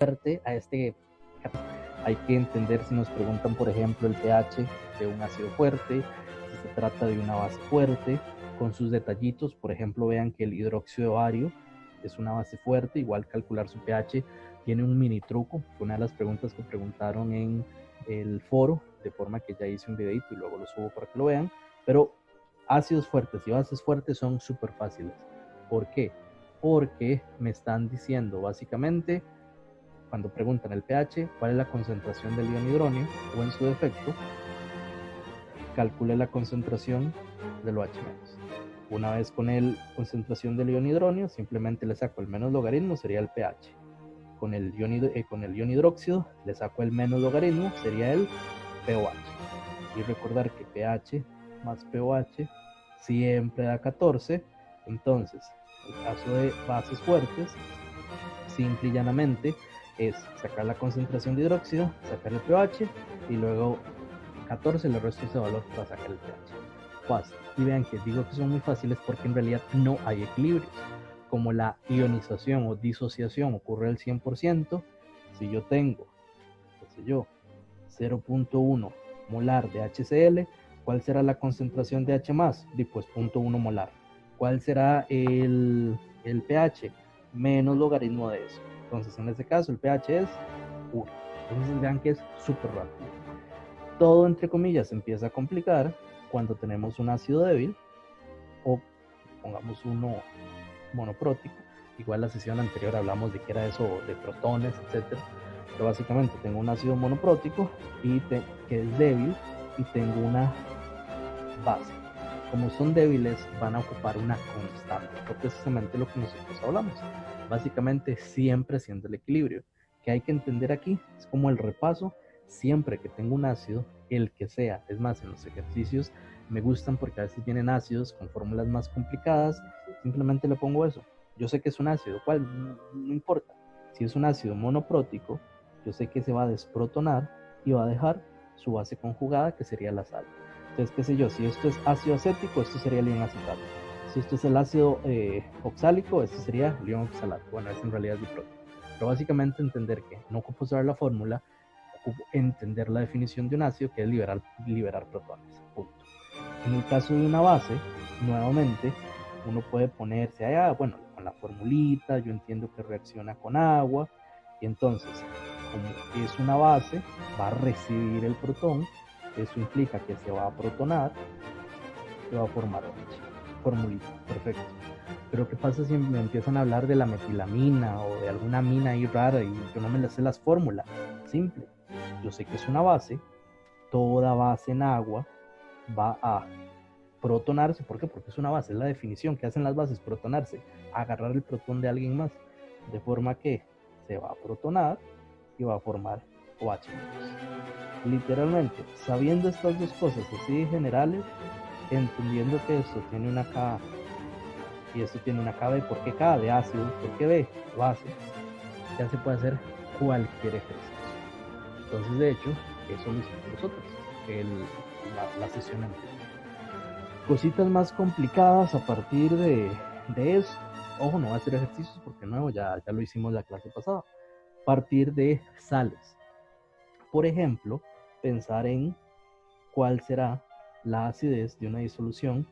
fuerte a este. Hay que entender si nos preguntan, por ejemplo, el pH de un ácido fuerte, si se trata de una base fuerte, con sus detallitos. Por ejemplo, vean que el hidróxido de bario es una base fuerte, igual calcular su pH tiene un mini truco, fue una de las preguntas que preguntaron en el foro, de forma que ya hice un videito y luego lo subo para que lo vean, pero ácidos fuertes y bases fuertes son súper fáciles. ¿Por qué? Porque me están diciendo básicamente, cuando preguntan el pH, cuál es la concentración del ion hidronio, o en su defecto, calcule la concentración del OH-. Una vez con la concentración del ion hidronio, simplemente le saco el menos logaritmo, sería el pH. Con el ion hidróxido, le saco el menos logaritmo, sería el pOH. Y recordar que pH más pOH siempre da 14. Entonces, en el caso de bases fuertes, simple y llanamente es sacar la concentración de hidróxido, sacar el pOH y luego 14 le resto ese valor para sacar el pH. Fácil. Y vean que digo que son muy fáciles porque en realidad no hay equilibrios. Como la ionización o disociación ocurre al 100%, si yo tengo, qué sé yo, 0.1 molar de HCl, ¿cuál será la concentración de H+? Pues 0.1 molar. ¿Cuál será el pH? Menos logaritmo de eso. Entonces, en este caso, el pH es 1. Entonces, vean que es súper rápido. Todo, entre comillas, empieza a complicar cuando tenemos un ácido débil o pongamos uno monoprótico. Igual la sesión anterior hablamos de que era eso de protones, etcétera. Pero básicamente tengo un ácido monoprótico que es débil y tengo una base. Como son débiles, van a ocupar una constante, que es precisamente lo que nosotros hablamos. Básicamente siempre haciendo el equilibrio. Que hay que entender aquí es como el repaso. Siempre que tengo un ácido, el que sea, es más, en los ejercicios me gustan porque a veces vienen ácidos con fórmulas más complicadas, simplemente le pongo eso. Yo sé que es un ácido, ¿cuál? No importa. Si es un ácido monoprótico, yo sé que se va a desprotonar y va a dejar su base conjugada, que sería la sal. Entonces, qué sé yo, si esto es ácido acético, esto sería el ion acetato. Si esto es el ácido oxálico, esto sería el ion oxalato. Bueno, es en realidad diprótico. Pero básicamente entender que no ocupo usar la fórmula, ocupo entender la definición de un ácido, que es liberar protones. Punto. En el caso de una base, nuevamente, uno puede ponerse allá, bueno, con la formulita, yo entiendo que reacciona con agua, y entonces, como es una base, va a recibir el protón, eso implica que se va a protonar, se va a formar OH. Formulita, perfecto. Pero ¿qué pasa si me empiezan a hablar de la metilamina o de alguna amina ahí rara y yo no me las sé las fórmulas? Simple. Yo sé que es una base, toda base en agua va a protonarse. ¿Por qué? Porque es una base, es la definición que hacen las bases, protonarse, agarrar el protón de alguien más, de forma que se va a protonar y va a formar OH. Literalmente, sabiendo estas dos cosas así generales, entendiendo que esto tiene una K y esto tiene una KB, ¿por qué K? De ácido, ¿por qué B? Base, ya se puede hacer cualquier ejercicio. Entonces, de hecho, eso lo hicimos nosotros, la sesión anterior. Cositas más complicadas a partir de eso. Ojo, no va a hacer ejercicios porque no, ya lo hicimos la clase pasada. Partir de sales. Por ejemplo, pensar en cuál será la acidez de una disolución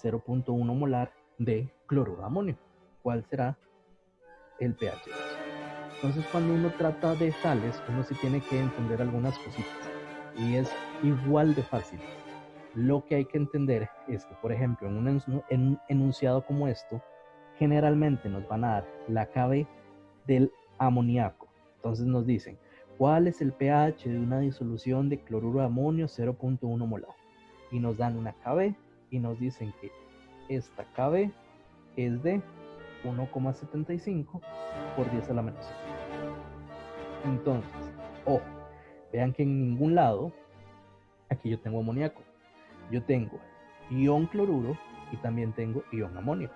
0.1 molar de cloruro de amonio. ¿Cuál será el pH? Entonces, cuando uno trata de sales, uno sí tiene que entender algunas cositas. Y es igual de fácil. Lo que hay que entender es que, por ejemplo, en un enunciado como esto, generalmente nos van a dar la KB del amoníaco. Entonces nos dicen, ¿cuál es el pH de una disolución de cloruro de amonio 0.1 molar? Y nos dan una KB y nos dicen que esta KB es de 1,75 por 10 a la menos 7. Entonces, ojo, vean que en ningún lado, aquí yo tengo amoníaco. Yo tengo ion cloruro y también tengo ion amonio,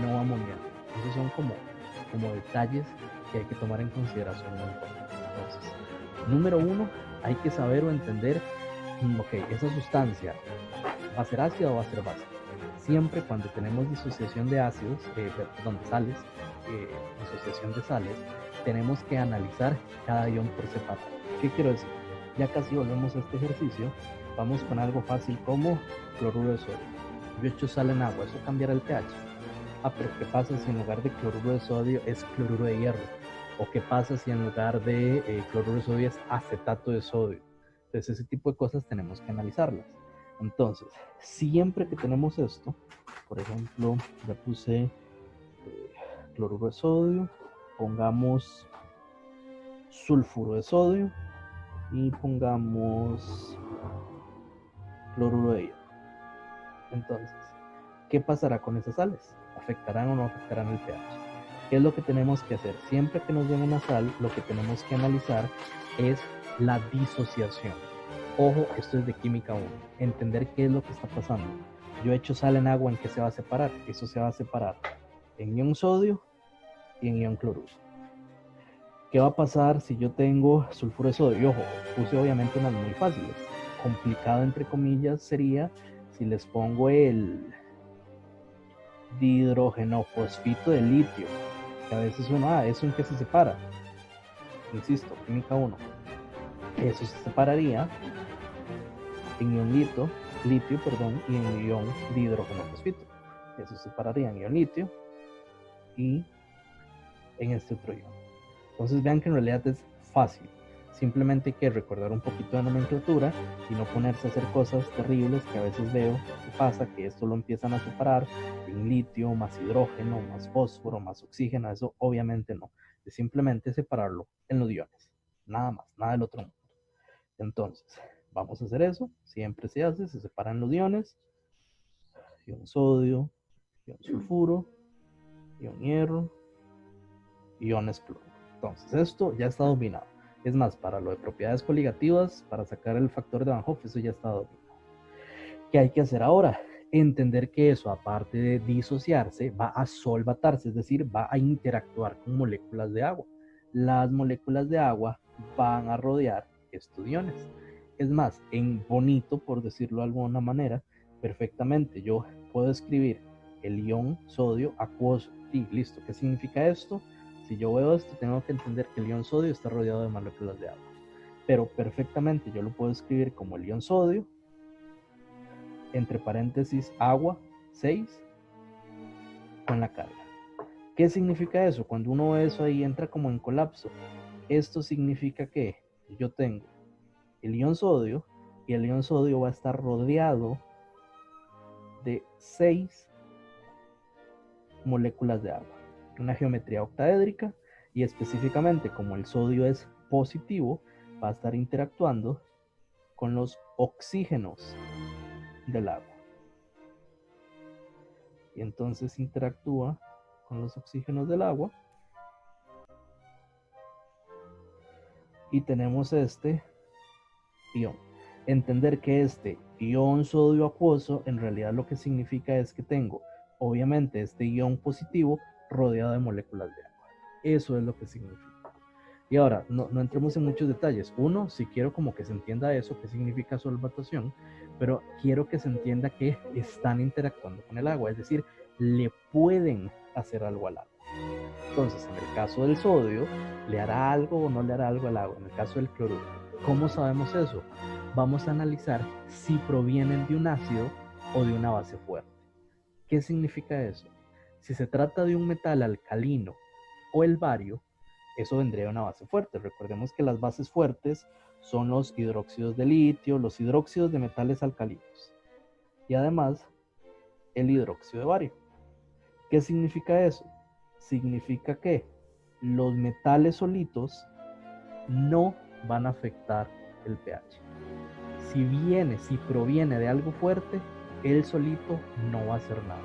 no amoníaco. Esos son como detalles que hay que tomar en consideración. Entonces, número uno, hay que saber o entender, ok, esa sustancia va a ser ácida o va a ser base. Siempre cuando tenemos disociación de ácidos, de sales, disociación de sales, tenemos que analizar cada ion por separado. ¿Qué quiero decir? Ya casi volvemos a este ejercicio. Vamos con algo fácil como cloruro de sodio. Yo echo sal en agua, ¿eso cambiará el pH? Pero ¿qué pasa si en lugar de cloruro de sodio es cloruro de hierro? ¿O qué pasa si en lugar de cloruro de sodio es acetato de sodio? Entonces ese tipo de cosas tenemos que analizarlas. Entonces, siempre que tenemos esto, por ejemplo, ya puse cloruro de sodio, pongamos sulfuro de sodio y pongamos cloruro de hierro. Entonces, ¿qué pasará con esas sales? ¿Afectarán o no afectarán el pH? ¿Qué es lo que tenemos que hacer? Siempre que nos den una sal, lo que tenemos que analizar es la disociación. Ojo, esto es de química 1. Entender qué es lo que está pasando. Yo echo sal en agua, ¿en qué se va a separar? Eso se va a separar en ion sodio y en ion cloruro. ¿Qué va a pasar si yo tengo sulfuro de sodio? Y ojo, puse obviamente unas muy fáciles. Complicado entre comillas sería si les pongo el dihidrogenofosfito de litio, que a veces uno, ¿eso en qué se separa? Insisto, química 1. Eso se separaría en ion litio, y en ion dihidrogenofosfito. Eso se separaría en ion litio y en este otro ion. Entonces vean que en realidad es fácil. Simplemente hay que recordar un poquito de nomenclatura y no ponerse a hacer cosas terribles que a veces veo que pasa, que esto lo empiezan a separar en litio, más hidrógeno, más fósforo, más oxígeno. Eso obviamente no. Es simplemente separarlo en los iones. Nada más, nada del otro mundo. Entonces, vamos a hacer eso. Siempre se hace, se separan los iones. Ion sodio, ion sulfuro, ion hierro, iones cloro. Entonces, esto ya está dominado. Es más, para lo de propiedades coligativas, para sacar el factor de Van Hoff, eso ya está dominado. ¿Qué hay que hacer ahora? Entender que eso, aparte de disociarse, va a solvatarse, es decir, va a interactuar con moléculas de agua. Las moléculas de agua van a rodear estos iones. Es más, en bonito, por decirlo de alguna manera, perfectamente yo puedo escribir el ion sodio acuoso. Y listo, ¿qué significa esto? Si yo veo esto, tengo que entender que el ion sodio está rodeado de moléculas de agua. Pero perfectamente yo lo puedo escribir como el ion sodio, entre paréntesis, agua, 6, con la carga. ¿Qué significa eso? Cuando uno ve eso ahí entra como en colapso. Esto significa que yo tengo el ion sodio y el ion sodio va a estar rodeado de 6 moléculas de agua. Una geometría octaédrica y específicamente como el sodio es positivo, va a estar interactuando con los oxígenos del agua. Y entonces interactúa con los oxígenos del agua y tenemos este ion. Entender que este ion sodio acuoso en realidad lo que significa es que tengo obviamente este ion positivo rodeado de moléculas de agua. Eso es lo que significa. Y ahora, no entremos en muchos detalles. Uno, si quiero como que se entienda eso, qué significa solvatación, pero quiero que se entienda que están interactuando con el agua, es decir, le pueden hacer algo al agua. Entonces, en el caso del sodio, ¿le hará algo o no le hará algo al agua? En el caso del cloruro, ¿cómo sabemos eso? Vamos a analizar si provienen de un ácido o de una base fuerte. ¿Qué significa eso? Si se trata de un metal alcalino o el bario, eso vendría de una base fuerte. Recordemos que las bases fuertes son los hidróxidos de litio, los hidróxidos de metales alcalinos y además el hidróxido de bario. ¿Qué significa eso? Significa que los metales solitos no van a afectar el pH. Si proviene de algo fuerte, él solito no va a hacer nada.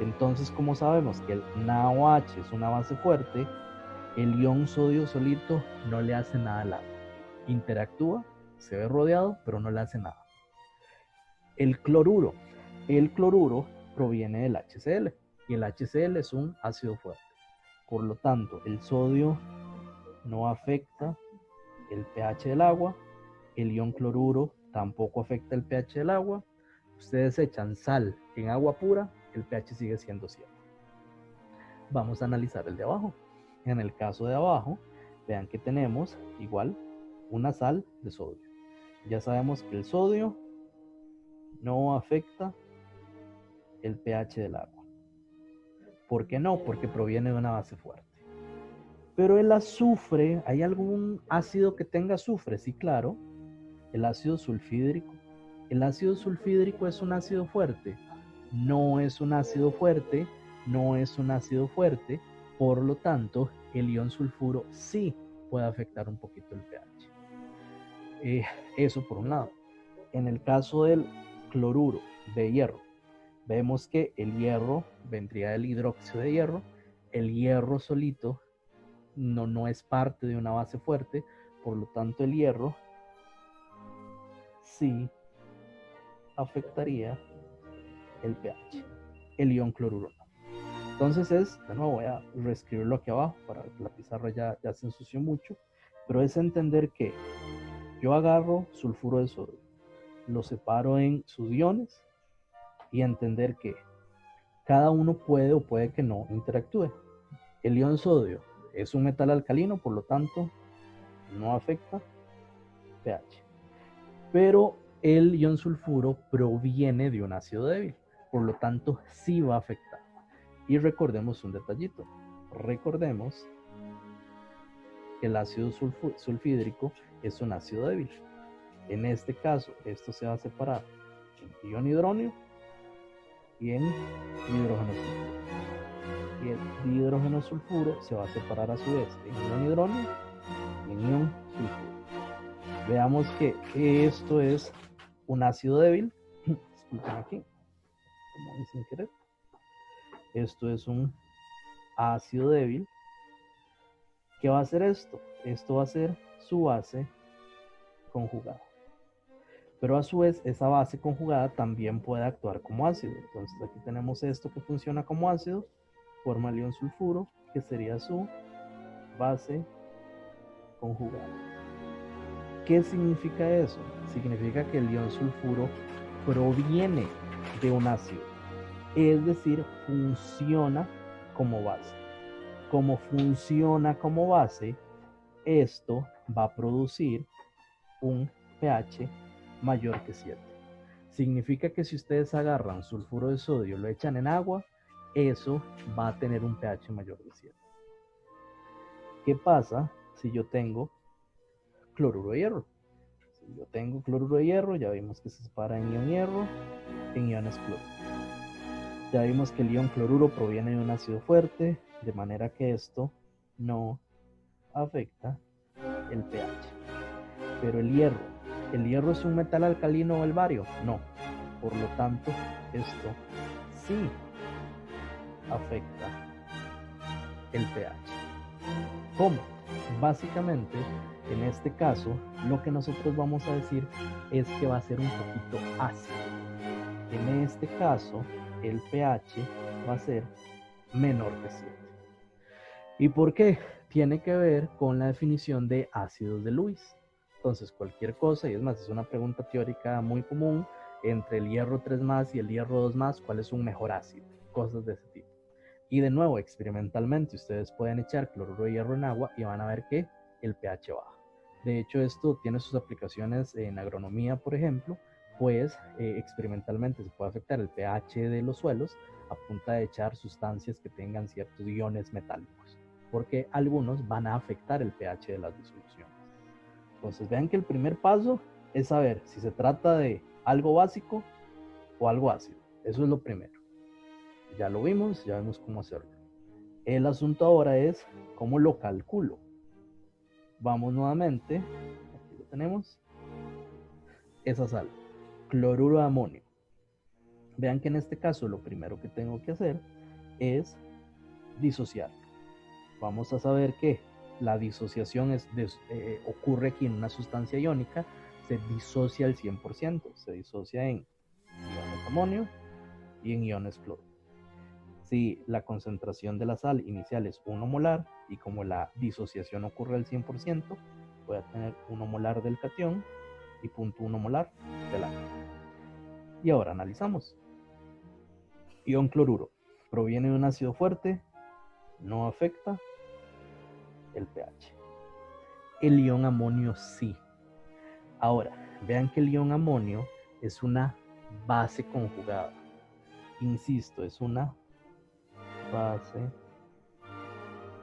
Entonces, como sabemos que el NaOH es una base fuerte, el ion sodio solito no le hace nada al agua. Interactúa, se ve rodeado, pero no le hace nada. El cloruro proviene del HCl y el HCl es un ácido fuerte. Por lo tanto, el sodio no afecta el pH del agua, el ion cloruro tampoco afecta el pH del agua. Ustedes echan sal en agua pura, el pH sigue siendo 7. Vamos a analizar el de abajo. En el caso de abajo, Vean que tenemos igual una sal de sodio. Ya sabemos que el sodio no afecta el pH del agua. ¿Por qué no? Porque proviene de una base fuerte. Pero el azufre, ¿hay algún ácido que tenga azufre? Sí, claro. El ácido sulfídrico. ¿El ácido sulfídrico es un ácido fuerte? No es un ácido fuerte, no es un ácido fuerte. Por lo tanto, el ion sulfuro sí puede afectar un poquito el pH. Eso por un lado. En el caso del cloruro de hierro, vemos que el hierro vendría del hidróxido de hierro. El hierro solito no es parte de una base fuerte, por lo tanto el hierro sí afectaría el pH. El ion cloruro no. Entonces de nuevo voy a reescribirlo aquí abajo para que la pizarra ya se ensució mucho, pero es entender que yo agarro sulfuro de sodio, lo separo en sus iones y entender que cada uno puede o puede que no interactúe. El ion sodio es un metal alcalino, por lo tanto no afecta pH. Pero el ion sulfuro proviene de un ácido débil, por lo tanto sí va a afectar. Y recordemos un detallito. Recordemos que el ácido sulfídrico es un ácido débil. En este caso, esto se va a separar en ion hidrógeno y en hidrógeno sulfuro. Y el hidrógeno sulfuro se va a separar a su vez en ion hidrógeno y en ion sulfuro. Veamos que esto es un ácido débil. Disculpen aquí, como sin querer. Esto es un ácido débil. ¿Qué va a hacer esto? Esto va a ser su base conjugada. Pero a su vez, esa base conjugada también puede actuar como ácido. Entonces aquí tenemos esto que funciona como ácido, forma el ion sulfuro, que sería su base conjugada. ¿Qué significa eso? Significa que el ion sulfuro proviene de un ácido, es decir, funciona como base. Como funciona como base, esto va a producir un pH mayor que 7. Significa que si ustedes agarran sulfuro de sodio, lo echan en agua, eso va a tener un pH mayor de 7. ¿Qué pasa si yo tengo cloruro de hierro? Si yo tengo cloruro de hierro, ya vimos que se separa en ion hierro, en iones cloro. Ya vimos que el ion cloruro proviene de un ácido fuerte, de manera que esto no afecta el pH. Pero el hierro es un metal alcalino o el bario? No. Por lo tanto, esto sí afecta el pH. ¿Cómo? Básicamente, en este caso, lo que nosotros vamos a decir es que va a ser un poquito ácido. En este caso, el pH va a ser menor que 7. ¿Y por qué? Tiene que ver con la definición de ácidos de Lewis. Entonces, cualquier cosa, y es más, es una pregunta teórica muy común, entre el hierro 3 más y el hierro 2 más, ¿cuál es un mejor ácido? Cosas de ese tipo. Y de nuevo, experimentalmente, ustedes pueden echar cloruro de hierro en agua y van a ver que el pH baja. De hecho, esto tiene sus aplicaciones en agronomía, por ejemplo, pues experimentalmente se puede afectar el pH de los suelos a punta de echar sustancias que tengan ciertos iones metálicos, porque algunos van a afectar el pH de las disoluciones. Entonces vean que el primer paso es saber si se trata de algo básico o algo ácido. Eso es lo primero. Ya lo vimos, ya vemos cómo hacerlo. El asunto ahora es cómo lo calculo. Vamos nuevamente, aquí lo tenemos, esa sal, cloruro de amonio. Vean que en este caso lo primero que tengo que hacer es disociar. Vamos a saber que la disociación ocurre aquí en una sustancia iónica, se disocia al 100%, se disocia en iones amonio y en iones cloro. Si la concentración de la sal inicial es 1 molar y como la disociación ocurre al 100%, voy a tener 1 molar del catión y 0.1 molar del anión. Y ahora analizamos. Ion cloruro proviene de un ácido fuerte, no afecta el pH. El ion amonio sí. Ahora, vean que el ion amonio es una base conjugada. Insisto, es una base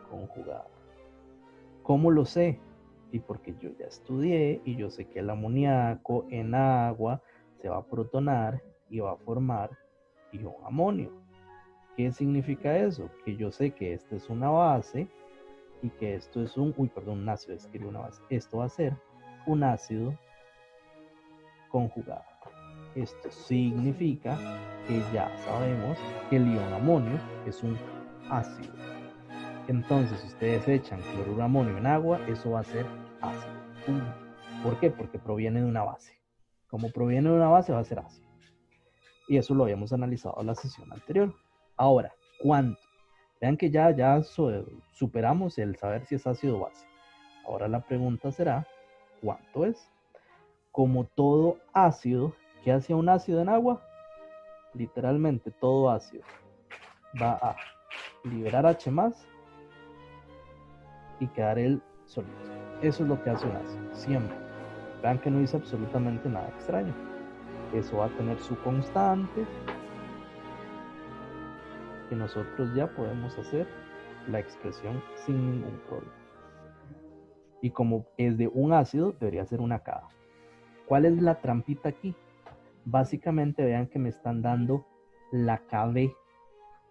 conjugada. ¿Cómo lo sé? Y porque yo ya estudié y yo sé que el amoníaco en agua se va a protonar y va a formar ion amonio. ¿Qué significa eso? Que yo sé que esta es una base y que esto es un ácido, escribí una base. Esto va a ser un ácido conjugado. Esto significa que ya sabemos que el ion amonio es un ácido. Entonces, si ustedes echan cloruro de amonio en agua, eso va a ser ácido. ¿Por qué? Porque proviene de una base. Como proviene de una base, va a ser ácido. Y eso lo habíamos analizado en la sesión anterior. Ahora, ¿cuánto? Vean que ya superamos el saber si es ácido o base. Ahora la pregunta será, ¿cuánto es? Como todo ácido, ¿qué hace un ácido en agua? Literalmente todo ácido va a liberar H más y quedar el solito. Eso es lo que hace un ácido, siempre. Vean que no dice absolutamente nada extraño. Eso va a tener su constante, que nosotros ya podemos hacer la expresión sin ningún problema. Y como es de un ácido, debería ser una K. ¿Cuál es la trampita aquí? Básicamente vean que me están dando la KB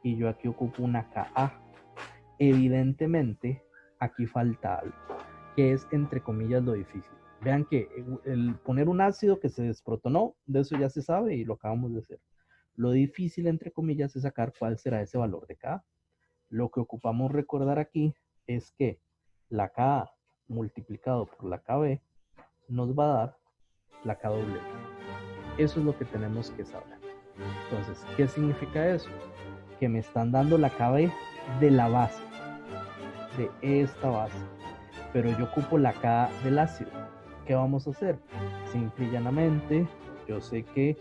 y yo aquí ocupo una KA. Evidentemente, aquí falta algo, que es entre comillas lo difícil. Vean que el poner un ácido que se desprotonó, de eso ya se sabe y lo acabamos de hacer. Lo difícil, entre comillas, es sacar cuál será ese valor de K. Lo que ocupamos recordar aquí es que la Ka multiplicado por la Kb nos va a dar la Kw. Eso es lo que tenemos que saber. Entonces, ¿qué significa eso? Que me están dando la Kb de la base, de esta base, pero yo ocupo la K del ácido. ¿Qué vamos a hacer? Simple y llanamente, yo sé que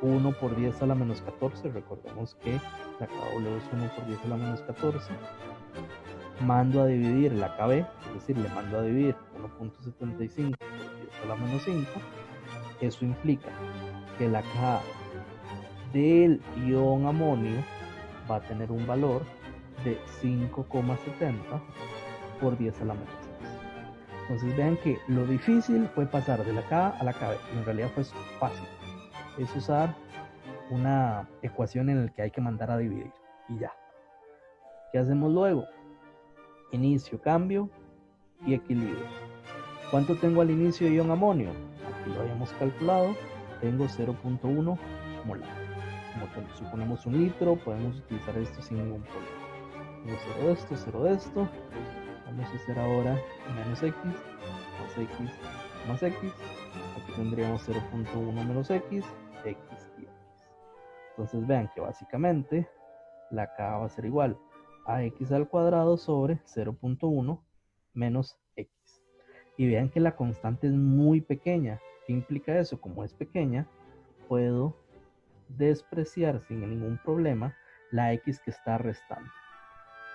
1 por 10 a la menos 14, recordemos que la KW es 1 por 10 a la menos 14, mando a dividir la KB, es decir, le mando a dividir 1.75 por 10 a la menos 5, eso implica que la K del ion amonio va a tener un valor de 5,70 por 10 a la menos 6. Entonces vean que lo difícil fue pasar de la K a la KB, y en realidad fue fácil. Es usar una ecuación en la que hay que mandar a dividir y ya. ¿Qué hacemos luego? Inicio, cambio y equilibrio. ¿Cuánto tengo al inicio de ion amonio? Aquí lo habíamos calculado. Tengo 0.1 molar. Como suponemos 1 litro, podemos utilizar esto sin ningún problema. Tengo 0 de esto, 0 de esto. Vamos a hacer ahora menos x, más x, más x. Aquí tendríamos 0.1 menos x, x y x. Entonces vean que básicamente la K va a ser igual a x al cuadrado sobre 0.1 menos x. Y vean que la constante es muy pequeña. ¿Qué implica eso? Como es pequeña, puedo despreciar sin ningún problema la x que está restando.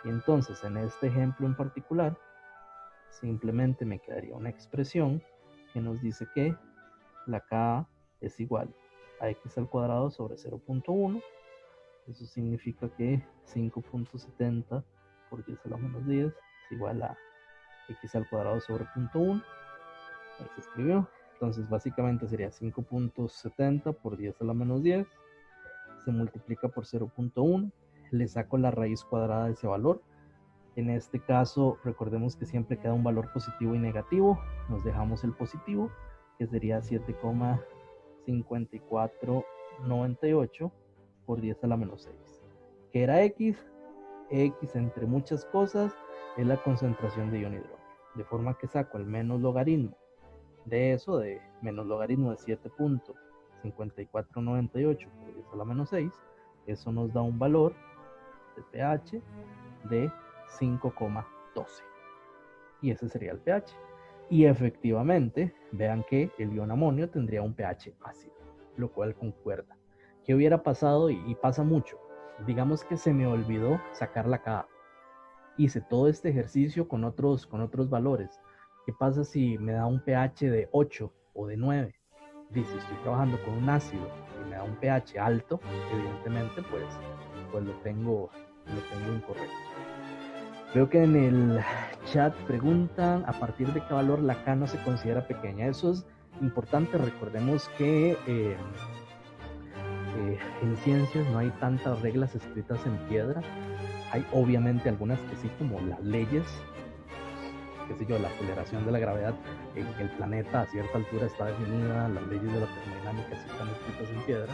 Y entonces en este ejemplo en particular, simplemente me quedaría una expresión que nos dice que la K es igual a x al cuadrado sobre 0.1. Eso significa que 5.70 por 10 a la menos 10 es igual a x al cuadrado sobre 0.1. Ahí se escribió. Entonces básicamente sería 5.70 por 10 a la menos 10. Se multiplica por 0.1. Le saco la raíz cuadrada de ese valor. En este caso, recordemos que siempre queda un valor positivo y negativo. Nos dejamos el positivo, que sería 7,5498 por 10 a la menos 6. ¿Qué era X? X, entre muchas cosas, es la concentración de ion hidrógeno. De forma que saco el menos logaritmo de eso, de menos logaritmo de 7,5498 por 10 a la menos 6. Eso nos da un valor de pH de 5,12. Y ese sería el pH. Y efectivamente, vean que el ion amonio tendría un pH ácido, lo cual concuerda. ¿Qué hubiera pasado? Y pasa mucho. Digamos que se me olvidó sacar la Ka. Hice todo este ejercicio con otros valores. ¿Qué pasa si me da un pH de 8 o de 9? Dice, estoy trabajando con un ácido y me da un pH alto, evidentemente pues lo tengo incorrecto. Veo que en el chat preguntan a partir de qué valor la K no se considera pequeña. Eso es importante. Recordemos que en ciencias no hay tantas reglas escritas en piedra. Hay obviamente algunas que sí, como las leyes, qué sé yo, la aceleración de la gravedad en el planeta a cierta altura está definida, las leyes de la termodinámica sí están escritas en piedra,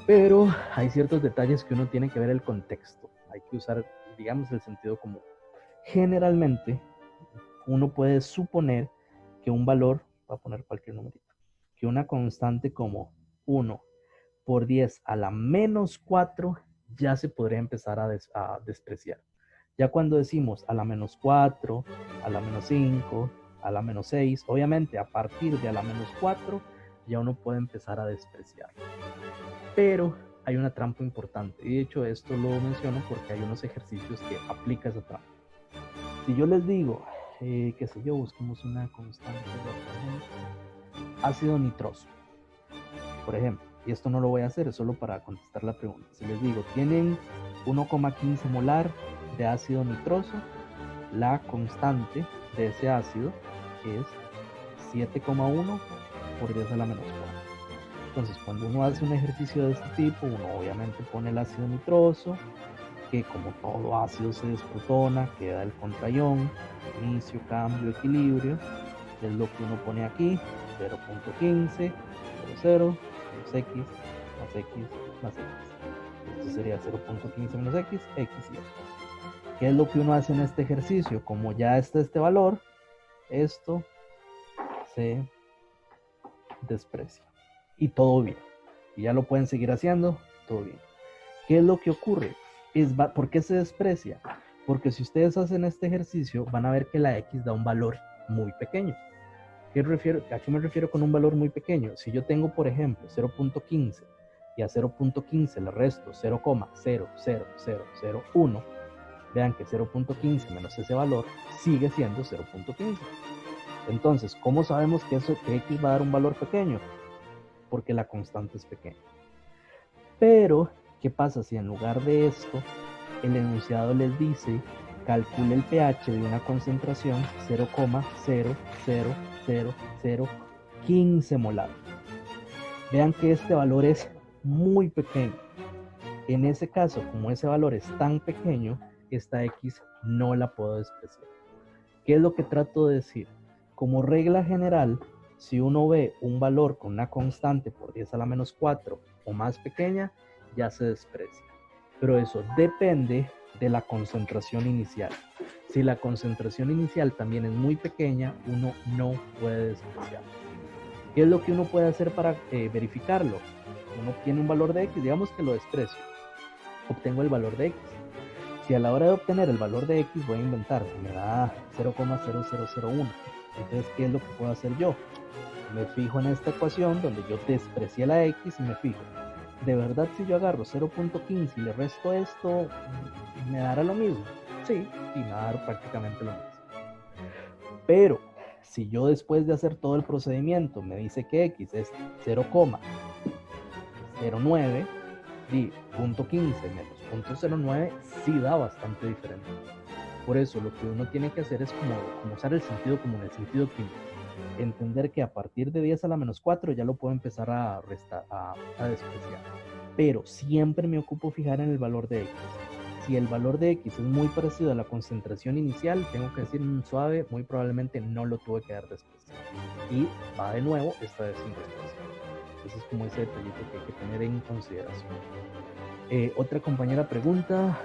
pero hay ciertos detalles que uno tiene que ver el contexto. Hay que usar, digamos, el sentido común. Generalmente, uno puede suponer que un valor, voy a poner cualquier numerito, que una constante como 1 por 10 a la menos 4 ya se podría empezar a despreciar. Ya cuando decimos a la menos 4, a la menos 5, a la menos 6, obviamente a partir de a la menos 4 ya uno puede empezar a despreciar. Pero hay una trampa importante, y de hecho esto lo menciono porque hay unos ejercicios que aplica esa trampa. Si yo les digo, qué sé yo, busquemos una constante de ácido nitroso, por ejemplo, y esto no lo voy a hacer, es solo para contestar la pregunta. Si les digo, tienen 1,15 molar de ácido nitroso, la constante de ese ácido es 7,1 por 10 a la menos 4. Entonces, cuando uno hace un ejercicio de este tipo, uno obviamente pone el ácido nitroso, que como todo ácido se desprotona, queda el contraión, inicio, cambio, equilibrio, es lo que uno pone aquí, 0.15, 0,0, menos x, más x, más x. Esto sería 0.15 menos x, x y x. ¿Qué es lo que uno hace en este ejercicio? Como ya está este valor, esto se desprecia. Y todo bien. Y ya lo pueden seguir haciendo, todo bien. ¿Qué es lo que ocurre? ¿Por qué se desprecia? Porque si ustedes hacen este ejercicio, van a ver que la x da un valor muy pequeño. ¿A qué me refiero con un valor muy pequeño? Si yo tengo, por ejemplo, 0.15 y a 0.15 le resto 0,00001, vean que 0.15 menos ese valor sigue siendo 0.15. Entonces, ¿cómo sabemos que x va a dar un valor pequeño? Porque la constante es pequeña. Pero, ¿qué pasa si en lugar de esto, el enunciado les dice, calcule el pH de una concentración 0,00015 molar? Vean que este valor es muy pequeño. En ese caso, como ese valor es tan pequeño, esta X no la puedo despreciar. ¿Qué es lo que trato de decir? Como regla general, si uno ve un valor con una constante por 10 a la menos 4 o más pequeña, ya se desprecia. Pero eso depende de la concentración inicial. Si la concentración inicial también es muy pequeña, uno no puede despreciar. ¿Qué es lo que uno puede hacer para verificarlo? Uno tiene un valor de X, digamos que lo desprecio. Obtengo el valor de X. Si a la hora de obtener el valor de X voy a inventar, me da 0,0001. Entonces, ¿qué es lo que puedo hacer yo? Me fijo en esta ecuación donde yo desprecié la X y me fijo. ¿De verdad si yo agarro 0.15 y le resto esto, me dará lo mismo? Sí, y me va a dar prácticamente lo mismo. Pero si yo después de hacer todo el procedimiento me dice que X es 0,09, y 0.15 menos 0.09 sí da bastante diferente. Por eso lo que uno tiene que hacer es como usar el sentido común, el sentido químico. Entender que a partir de 10 a la menos 4 ya lo puedo empezar a despreciar. Pero siempre me ocupo fijar en el valor de X. Si el valor de X es muy parecido a la concentración inicial, tengo que decir suave, muy probablemente no lo tuve que dar despreciado. Y va de nuevo, esta vez sin despreciar. Ese es como ese detallito que hay que tener en consideración. Otra compañera pregunta,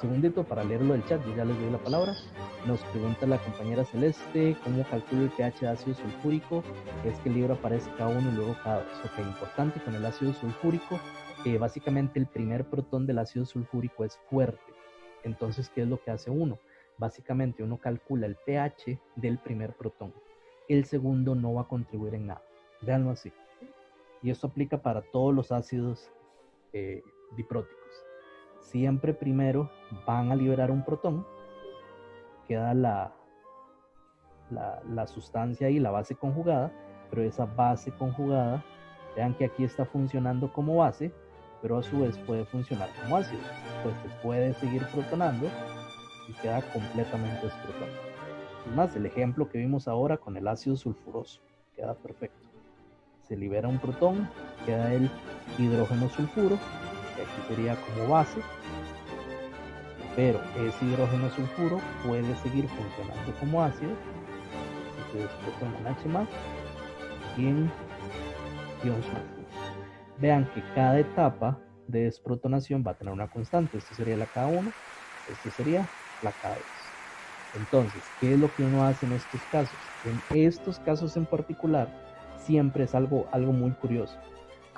segundito para leerlo del chat, yo ya les doy la palabra. Nos pregunta la compañera Celeste, ¿cómo calculo el pH de ácido sulfúrico? Es que el libro aparece K1 y luego K2. Ok, importante con el ácido sulfúrico, básicamente el primer protón del ácido sulfúrico es fuerte. Entonces, ¿qué es lo que hace uno? Básicamente uno calcula el pH del primer protón. El segundo no va a contribuir en nada. Véanlo así. Y esto aplica para todos los ácidos dipróticos. Siempre primero van a liberar un protón, queda la sustancia y la base conjugada, pero esa base conjugada, vean que aquí está funcionando como base, pero a su vez puede funcionar como ácido, pues se puede seguir protonando y queda completamente desprotonado. Es más, el ejemplo que vimos ahora con el ácido sulfuroso, queda perfecto. Se libera un protón, queda el hidrógeno sulfuro, que aquí sería como base, pero ese hidrógeno sulfuro puede seguir funcionando como ácido, y se desprotona en H más y en ion sulfuro. Vean que cada etapa de desprotonación va a tener una constante. Esto sería la K1, esto sería la K2. Entonces, ¿qué es lo que uno hace en estos casos? En estos casos en particular, siempre es algo muy curioso.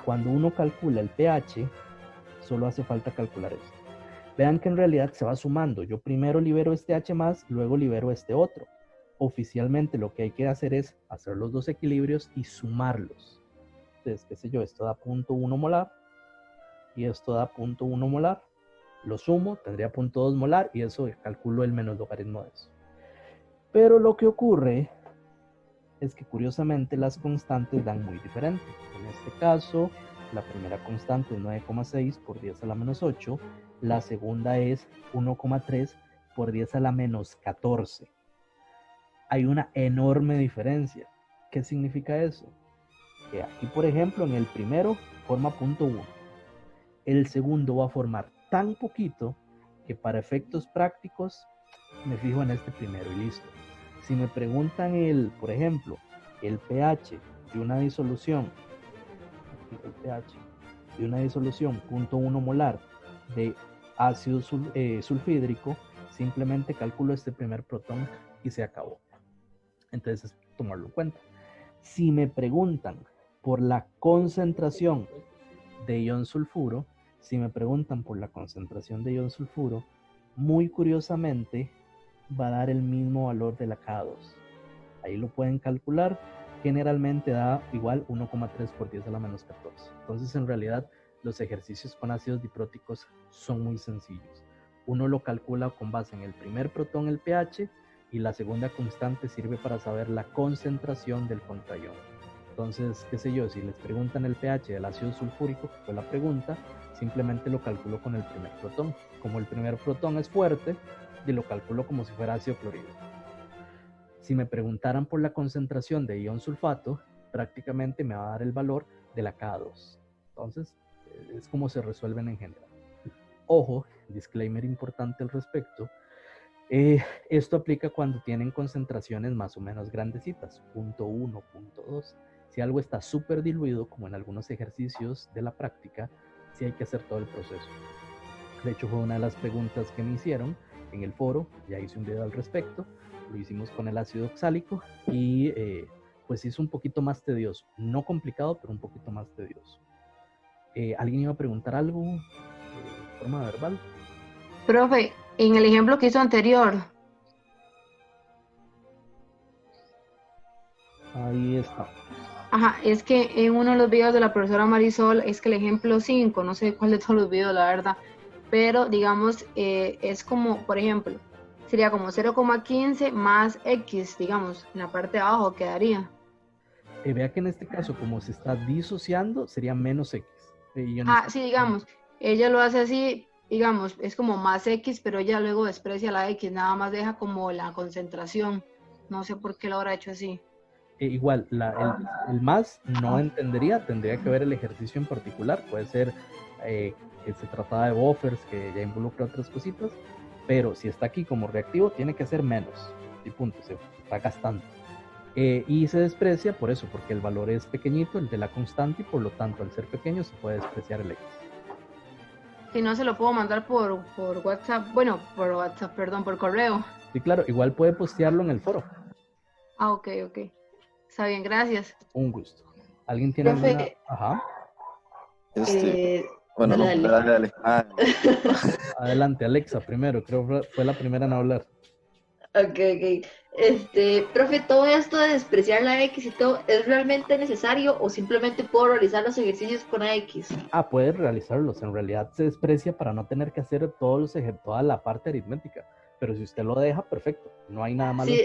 Cuando uno calcula el pH, solo hace falta calcular esto. Vean que en realidad se va sumando. Yo primero libero este H+, luego libero este otro. Oficialmente lo que hay que hacer es hacer los dos equilibrios y sumarlos. Entonces, qué sé yo, esto da 0.1 molar y esto da 0.1 molar. Lo sumo, tendría 0.2 molar y eso calculo el menos logaritmo de eso. Pero lo que ocurre es que curiosamente las constantes dan muy diferente. En este caso, la primera constante es 9,6 por 10 a la menos 8, la segunda es 1,3 por 10 a la menos 14. Hay una enorme diferencia. ¿Qué significa eso? Que aquí, por ejemplo, en el primero forma 0.1. El segundo va a formar tan poquito que para efectos prácticos me fijo en este primero y listo. Si me preguntan por ejemplo, el pH de una disolución, el pH de una disolución 0.1 molar de ácido sulfídrico, simplemente calculo este primer protón y se acabó. Entonces, tomarlo en cuenta. Si me preguntan por la concentración de ion sulfuro, muy curiosamente va a dar el mismo valor de la K2. Ahí lo pueden calcular. Generalmente da igual 1,3 por 10 a la menos 14. Entonces, en realidad, los ejercicios con ácidos dipróticos son muy sencillos. Uno lo calcula con base en el primer protón, el pH, y la segunda constante sirve para saber la concentración del contraion. Entonces, qué sé yo, si les preguntan el pH del ácido sulfúrico, que fue la pregunta, simplemente lo calculo con el primer protón. Como el primer protón es fuerte, y lo calculo como si fuera ácido clorhídrico. Si me preguntaran por la concentración de ion sulfato, prácticamente me va a dar el valor de la K2. Entonces, es como se resuelven en general. Ojo, disclaimer importante al respecto, esto aplica cuando tienen concentraciones más o menos grandecitas, 0.1, 0.2. Si algo está súper diluido, como en algunos ejercicios de la práctica, sí hay que hacer todo el proceso. De hecho, fue una de las preguntas que me hicieron en el foro, ya hice un video al respecto, lo hicimos con el ácido oxálico y pues es un poquito más tedioso, no complicado, pero un poquito más tedioso. ¿Alguien iba a preguntar algo de forma verbal? Profe, en el ejemplo que hizo anterior, Ahí está. ajá, es que en uno de los videos de la profesora Marisol, es que el ejemplo 5, no sé cuál de todos los videos, la verdad, pero digamos, es como, por ejemplo, sería como 0,15 más X, digamos, en la parte de abajo quedaría. Vea que en este caso, como se está disociando, sería menos X. Ah, sí, digamos, ella lo hace así, digamos, es como más X, pero ella luego desprecia la X, nada más deja como la concentración. No sé por qué lo habrá hecho así. Igual, el más no entendería, tendría que ver el ejercicio en particular, puede ser que se trataba de buffers, que ya involucra otras cositas, pero si está aquí como reactivo, tiene que ser menos, y punto, se está gastando. Y se desprecia por eso, porque el valor es pequeñito, el de la constante, y por lo tanto, al ser pequeño, se puede despreciar el X. Si no, se lo puedo mandar por WhatsApp, bueno, por WhatsApp, perdón, por correo. Sí, claro, igual puede postearlo en el foro. Ah, ok, ok. Está bien, gracias. Un gusto. ¿Alguien tiene alguna? Profe, Ajá. bueno, dale, no, dale. Dale. Adelante, Alexa, primero, creo que fue la primera en hablar. Ok, ok. Profe, ¿todo esto de despreciar la X y todo es realmente necesario o simplemente puedo realizar los ejercicios con AX? Puedes realizarlos. En realidad se desprecia para no tener que hacer toda la parte aritmética. Pero si usted lo deja, perfecto. No hay nada malo. Sí,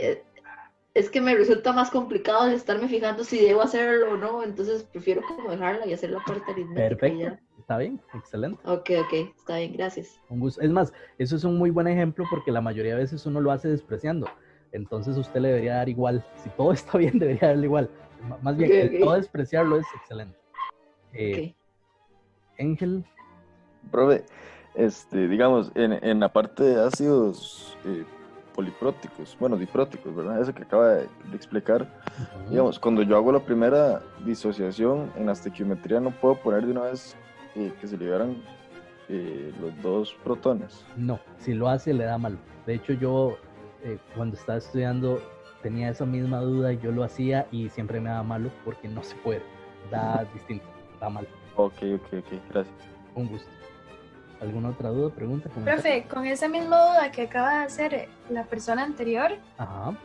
es que me resulta más complicado de estarme fijando si debo hacerlo o no, entonces prefiero como dejarla y hacer la parte aritmética. Perfecto, Ya. está bien, excelente. Ok, está bien, gracias. Un gusto. Es más, eso es un muy buen ejemplo porque la mayoría de veces uno lo hace despreciando. Entonces usted le debería dar igual. Si todo está bien, debería darle igual. Más bien, el no despreciarlo es excelente. Ángel. Profe, digamos, en la parte de ácidos polipróticos, bueno, dipróticos, ¿verdad? Eso que acaba de explicar. Digamos, cuando yo hago la primera disociación en la estequiometría, no puedo poner de una vez que se liberan los dos protones. No, si lo hace le da mal. De hecho, yo cuando estaba estudiando tenía esa misma duda y yo lo hacía y siempre me daba malo porque no se puede. Da distinto, da mal. Ok, gracias. Un gusto. ¿Alguna otra duda, pregunta, comentario? Profe, con esa misma duda que acaba de hacer la persona anterior, Ajá.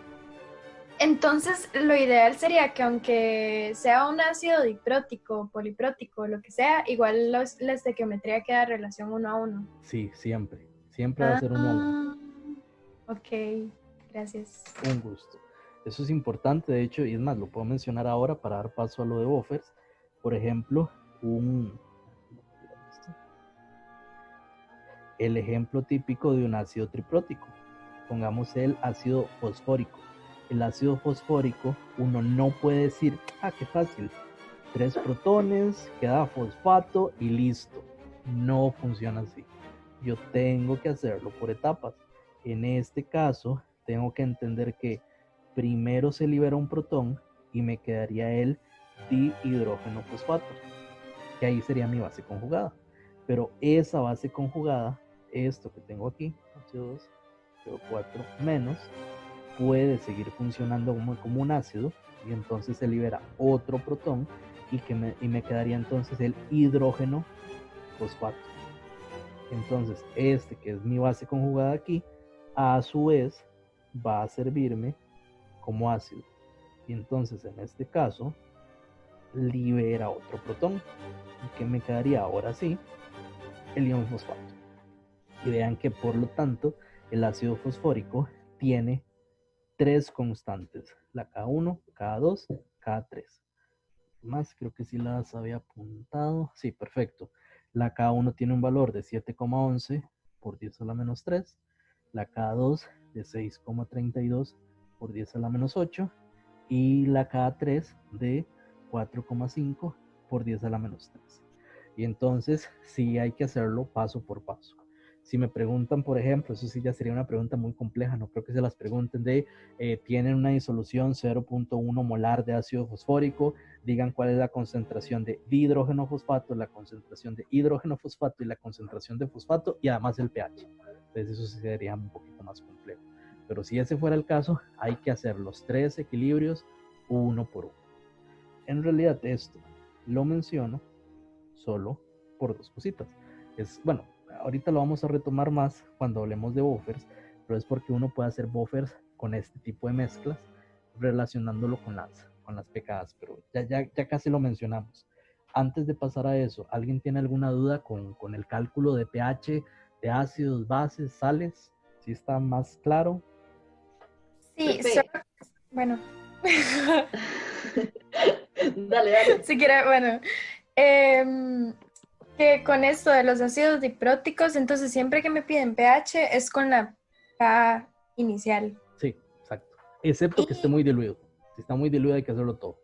entonces lo ideal sería que aunque sea un ácido diprótico, poliprótico, lo que sea, igual la estequiometría queda relación 1 a 1. Sí, siempre. Siempre va a ser 1 a 1. Ok, gracias. Un gusto. Eso es importante, de hecho, y es más, lo puedo mencionar ahora para dar paso a lo de buffers. Por ejemplo, el ejemplo típico de un ácido triprótico. Pongamos el ácido fosfórico. El ácido fosfórico, uno no puede decir, qué fácil, 3 protones, queda fosfato y listo. No funciona así. Yo tengo que hacerlo por etapas. En este caso, tengo que entender que primero se libera un protón y me quedaría el dihidrógeno fosfato, que ahí sería mi base conjugada. Pero esa base conjugada, esto que tengo aquí, H2, CO4 menos, puede seguir funcionando como un ácido y entonces se libera otro protón y me quedaría entonces el hidrógeno fosfato. Entonces este que es mi base conjugada aquí, a su vez va a servirme como ácido. Y entonces en este caso libera otro protón. ¿Y que me quedaría ahora sí? El ion fosfato. Y vean que por lo tanto el ácido fosfórico tiene 3 constantes, la K1, K2, K3. Más, creo que sí las había apuntado. Sí, perfecto. La K1 tiene un valor de 7,11 por 10 a la menos 3. La K2 de 6,32 por 10 a la menos 8. Y la K3 de 4,5 por 10 a la menos 3. Y entonces sí hay que hacerlo paso por paso. Si me preguntan, por ejemplo, eso sí ya sería una pregunta muy compleja, no creo que se las pregunten de, tienen una disolución 0.1 molar de ácido fosfórico, digan cuál es la concentración de dihidrógeno fosfato, la concentración de hidrógeno fosfato y la concentración de fosfato y además el pH. Entonces eso sí sería un poquito más complejo. Pero si ese fuera el caso, hay que hacer los 3 equilibrios uno por uno. En realidad esto lo menciono solo por 2 cositas. Bueno, ahorita lo vamos a retomar más cuando hablemos de buffers, pero es porque uno puede hacer buffers con este tipo de mezclas relacionándolo con las pKs, pero ya casi lo mencionamos. Antes de pasar a eso, ¿alguien tiene alguna duda con el cálculo de pH, de ácidos, bases, sales? ¿Sí está más claro? Sí, bueno. Dale. Si quiere, bueno. Que con esto de los ácidos dipróticos, entonces siempre que me piden pH es con la K inicial. Sí, exacto. Excepto que esté muy diluido. Si está muy diluido hay que hacerlo todo.